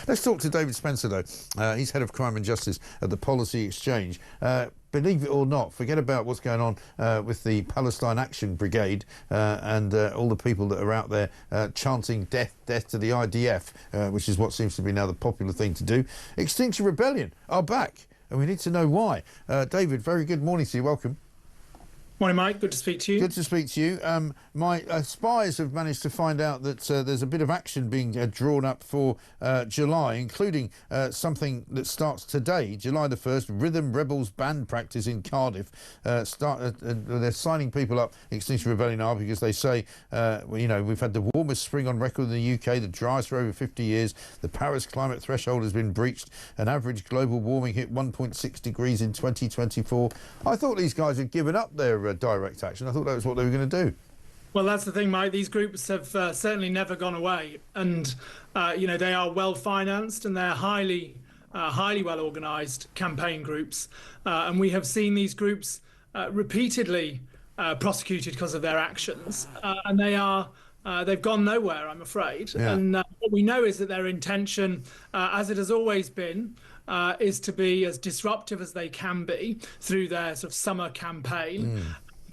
Let's talk to David Spencer, though. He's head of crime and justice at the Policy Exchange. Believe it or not, forget about what's going on with the Palestine Action Brigade and all the people that are out there chanting death to the IDF, which is what seems to be now the popular thing to do. Extinction Rebellion are back, and we need to know why. David, very good morning to you. Welcome. Morning, Mike. Good to speak to you. Good to speak to you. My spies have managed to find out that there's a bit of action being drawn up for July, including something that starts today, July the 1st, Rhythm Rebels band practice in Cardiff. They're signing people up, Extinction Rebellion are, because they say, we've had the warmest spring on record in the UK, the driest for over 50 years, the Paris climate threshold has been breached, an average global warming hit 1.6 degrees in 2024. I thought these guys had given up their direct action. I thought that was what they were going to do. Well, that's the thing, Mike. These groups have certainly never gone away, and they are well financed and they're highly well organised campaign groups, and we have seen these groups repeatedly prosecuted because of their actions, and they've gone nowhere, I'm afraid. Yeah. And what we know is that their intention, as it has always been, is to be as disruptive as they can be through their sort of summer campaign.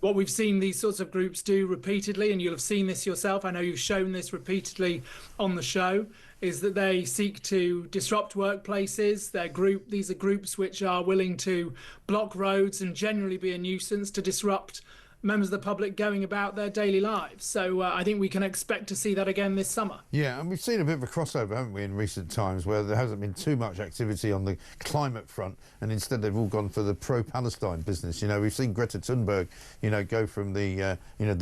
What we've seen these sorts of groups do repeatedly, and you'll have seen this yourself, I know you've shown this repeatedly on the show, is that they seek to disrupt workplaces. These are groups which are willing to block roads and generally be a nuisance to disrupt members of the public going about their daily lives. So I think we can expect to see that again this summer. Yeah, and we've seen a bit of a crossover, haven't we, in recent times, where there hasn't been too much activity on the climate front, and instead they've all gone for the pro-Palestine business. We've seen Greta Thunberg, go from the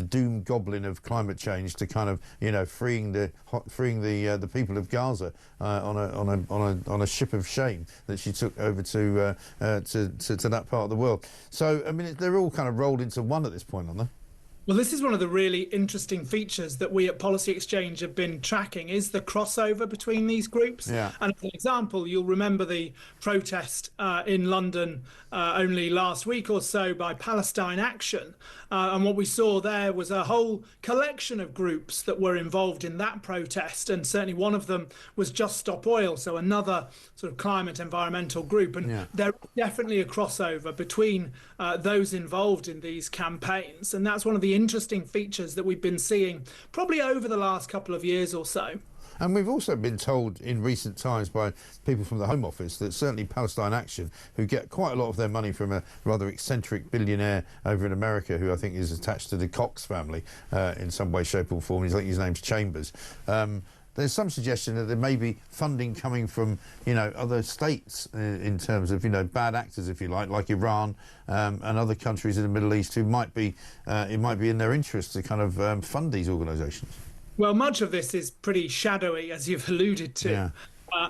doom goblin of climate change to kind of, freeing the people of Gaza on a ship of shame that she took over to that part of the world. So I mean, they're all kind of rolled into one at this point, aren't they? Well, this is one of the really interesting features that we at Policy Exchange have been tracking, is the crossover between these groups. Yeah. And as an example, you'll remember the protest in London only last week or so by Palestine Action. And what we saw there was a whole collection of groups that were involved in that protest. And certainly one of them was Just Stop Oil, so another sort of climate environmental group. And there's definitely a crossover between those involved in these campaigns. And that's one of the interesting features that we've been seeing probably over the last couple of years or so. And we've also been told in recent times by people from the Home Office that certainly Palestine Action, who get quite a lot of their money from a rather eccentric billionaire over in America, who I think is attached to the Cox family in some way, shape or form. I think his name's Chambers. There's some suggestion that there may be funding coming from, other states in terms of, bad actors, if you like Iran and other countries in the Middle East who it might be in their interest to kind of fund these organisations. Well, much of this is pretty shadowy, as you've alluded to,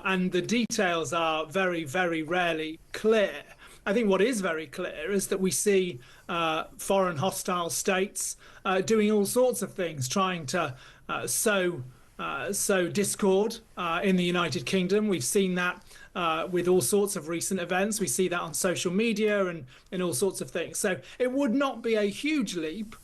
and the details are very, very rarely clear. I think what is very clear is that we see foreign hostile states doing all sorts of things, trying to sow discord in the United Kingdom. We've seen that with all sorts of recent events. We see that on social media and in all sorts of things. So it would not be a huge leap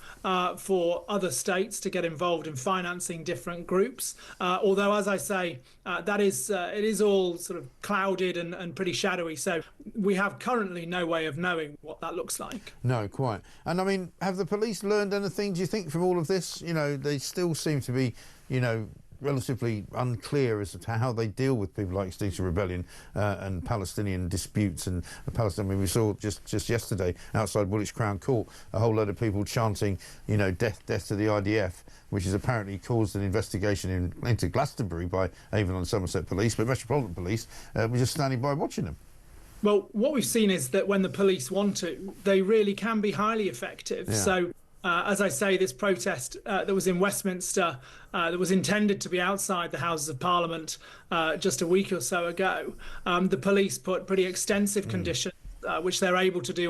for other states to get involved in financing different groups. Although, as I say, it is all sort of clouded and pretty shadowy. So we have currently no way of knowing what that looks like. No, quite. And I mean, have the police learned anything, do you think, from all of this? They still seem to be, relatively unclear as to how they deal with people like Extinction Rebellion and Palestinian disputes and Palestine. I mean, we saw just yesterday outside Woolwich Crown Court a whole load of people chanting, death to the IDF, which has apparently caused an investigation into Glastonbury by Avon and Somerset Police, but Metropolitan Police were just standing by watching them. Well, what we've seen is that when the police want to, they really can be highly effective. Yeah. So as I say, this protest that was in Westminster, that was intended to be outside the Houses of Parliament just a week or so ago, the police put pretty extensive conditions, which they're able to do